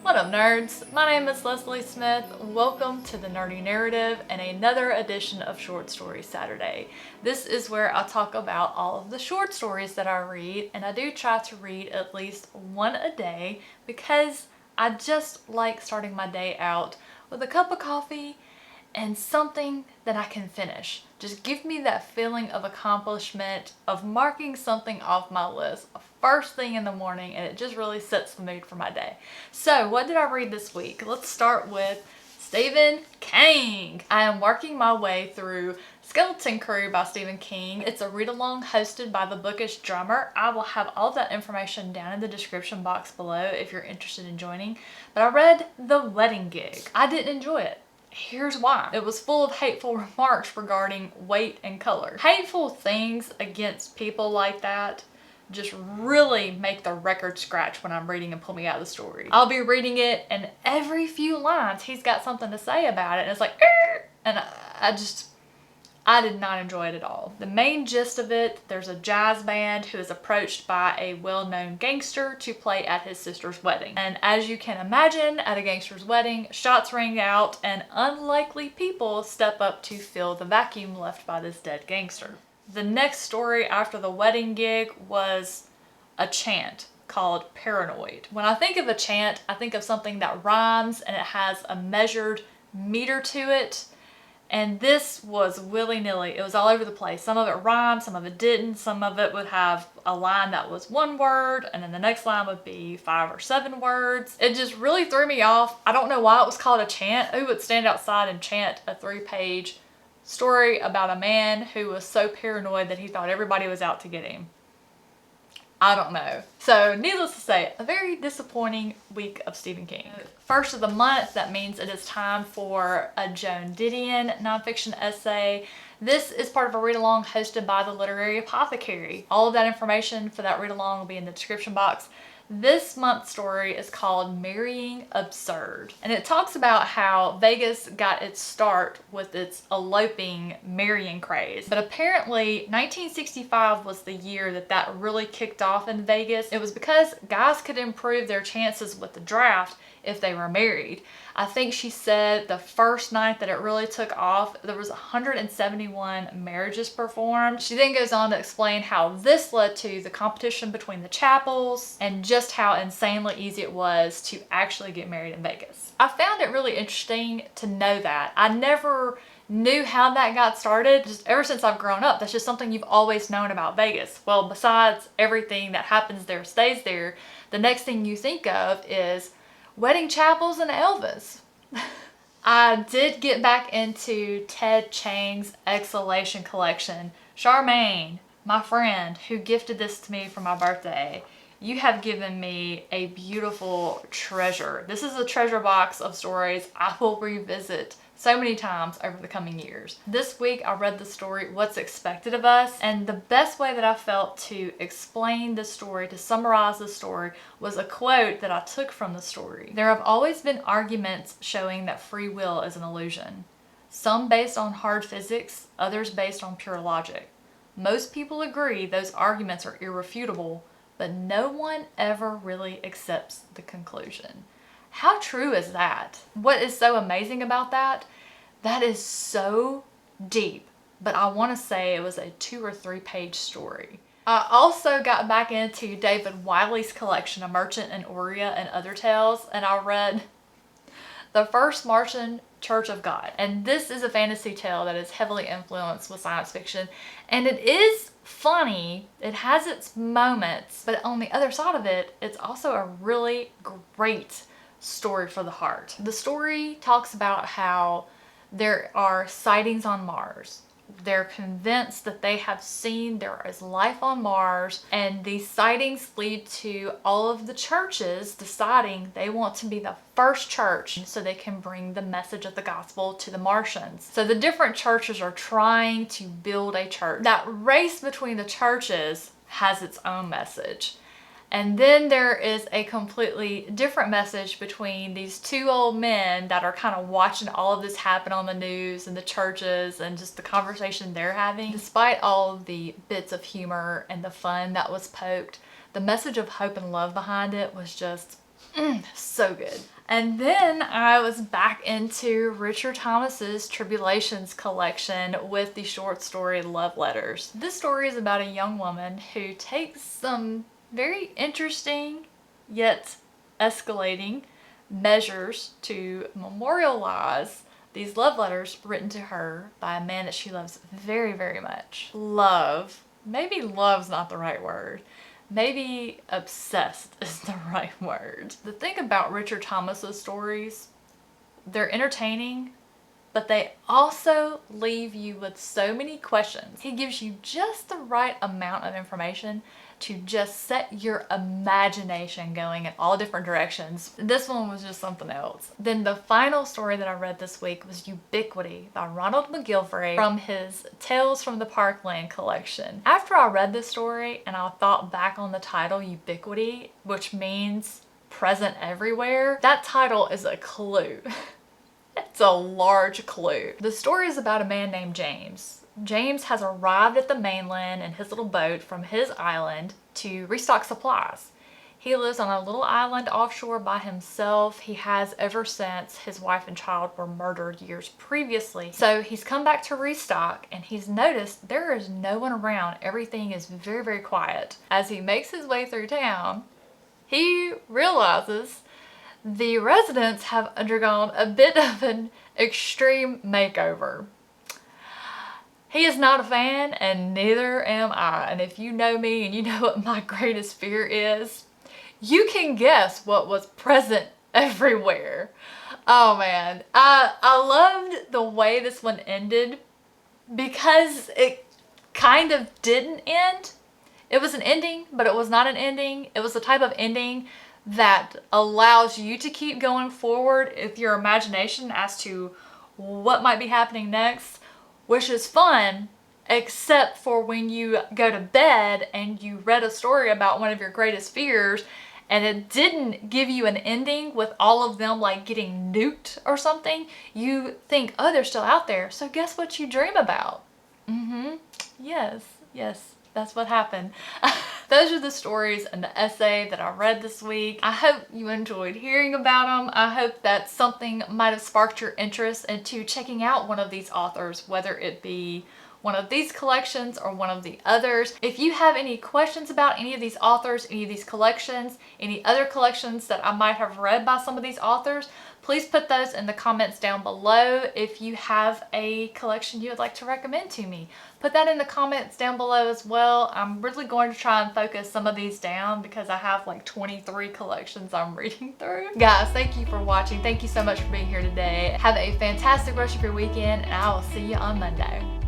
What up, nerds? My name is Leslie Smith. Welcome to the Nerdy Narrative and another edition of Short Story Saturday. This is where I talk about all of the short stories that I read, and I do try to read at least one a day because I just like starting my day out with a cup of coffee and something that I can finish. Just give me that feeling of accomplishment, of marking something off my list first thing in the morning, and it just really sets the mood for my day. So what did I read this week? Let's start with Stephen King. I am working my way through Skeleton Crew by Stephen King. It's a read-along hosted by the Bookish Drummer. I will have all that information down in the description box below if you're interested in joining. But I read The Wedding Gig. I didn't enjoy it. Here's why. It was full of hateful remarks regarding weight and color. Hateful things against people like that just really make the record scratch when I'm reading and pull me out of the story. I'll be reading it and every few lines he's got something to say about it and it's like, Arr! And I did not enjoy it at all. The main gist of it, there's a jazz band who is approached by a well-known gangster to play at his sister's wedding. And as you can imagine, at a gangster's wedding, shots ring out and unlikely people step up to fill the vacuum left by this dead gangster. The next story after The Wedding Gig was a chant called Paranoid. When I think of a chant, I think of something that rhymes and it has a measured meter to it. And this was willy-nilly. It was all over the place. Some of it rhymed, some of it didn't. Some of it would have a line that was one word, and then the next line would be 5 or 7 words. It just really threw me off. I don't know why it was called a chant. Who would stand outside and chant a 3-page story about a man who was so paranoid that he thought everybody was out to get him? I don't know. So needless to say, a very disappointing week of Stephen King. First of the month, that means it is time for a Joan Didion nonfiction essay. This is part of a read-along hosted by the Literary Apothecary. All of that information for that read-along will be in the description box. This month's story is called Marrying Absurd, and it talks about how Vegas got its start with its eloping marrying craze. But apparently 1965 was the year that really kicked off in Vegas. It was because guys could improve their chances with the draft if they were married. I think she said the first night that it really took off, there was 171 marriages performed. She then goes on to explain how this led to the competition between the chapels and just how insanely easy it was to actually get married in Vegas. I found it really interesting to know that. I never knew how that got started. Just ever since I've grown up, that's just something you've always known about Vegas. Well, besides everything that happens there stays there, the next thing you think of is wedding chapels and Elvis. I did get back into Ted Chiang's Exhalation collection. Charmaine, my friend, who gifted this to me for my birthday, you have given me a beautiful treasure. This is a treasure box of stories I will revisit so many times over the coming years. This week I read the story What's Expected of Us, and the best way that I felt to explain the story, to summarize the story, was a quote that I took from the story. There have always been arguments showing that free will is an illusion. Some based on hard physics, others based on pure logic. Most people agree those arguments are irrefutable, but no one ever really accepts the conclusion. How true is that? What is so amazing about that? That is so deep, but I want to say it was a 2 or 3 page story. I also got back into David Wiley's collection, A Merchant in Orient and Other Tales, and I read The First Martian Church of God. And this is a fantasy tale that is heavily influenced with science fiction, and it is funny. It has its moments, but on the other side of it, it's also a really great story for the heart. The story talks about how there are sightings on Mars. They're convinced that they have seen there is life on Mars, and these sightings lead to all of the churches deciding they want to be the first church so they can bring the message of the gospel to the Martians. So the different churches are trying to build a church. That race between the churches has its own message. And then there is a completely different message between these 2 old men that are kind of watching all of this happen on the news and the churches and just the conversation they're having. Despite all of the bits of humor and the fun that was poked, the message of hope and love behind it was just so good. And then I was back into Richard Thomas's Tribulations collection with the short story Love Letters. This story is about a young woman who takes some very interesting yet escalating measures to memorialize these love letters written to her by a man that she loves very, very much. Love. Maybe love's not the right word. Maybe obsessed is the right word. The thing about Richard Thomas's stories, they're entertaining, but they also leave you with so many questions. He gives you just the right amount of information to just set your imagination going in all different directions. This one was just something else. Then the final story that I read this week was Ubiquity by Ronald McGilvray from his Tales from the Parkland collection. After I read this story and I thought back on the title Ubiquity, which means present everywhere, that title is a clue. It's a large clue. The story is about a man named James. James has arrived at the mainland in his little boat from his island to restock supplies. He lives on a little island offshore by himself. He has ever since his wife and child were murdered years previously. So he's come back to restock and he's noticed there is no one around. Everything is very, very quiet. As he makes his way through town, he realizes the residents have undergone a bit of an extreme makeover. He is not a fan, and neither am I. And if you know me and you know what my greatest fear is, you can guess what was present everywhere. Oh man, I loved the way this one ended because it kind of didn't end. It was an ending, but it was not an ending. It was the type of ending that allows you to keep going forward with your imagination as to what might be happening next, which is fun, except for when you go to bed and you read a story about one of your greatest fears and it didn't give you an ending with all of them like getting nuked or something. You think, oh, they're still out there. So guess what you dream about? Yes, that's what happened. Those are the stories and the essay that I read this week. I hope you enjoyed hearing about them. I hope that something might have sparked your interest into checking out one of these authors, whether it be one of these collections or one of the others. If you have any questions about any of these authors, any of these collections, any other collections that I might have read by some of these authors, please put those in the comments down below. If you have a collection you would like to recommend to me, put that in the comments down below as well. I'm really going to try and focus some of these down because I have like 23 collections I'm reading through. Guys, thank you for watching. Thank you so much for being here today. Have a fantastic rest of your weekend and I will see you on Monday.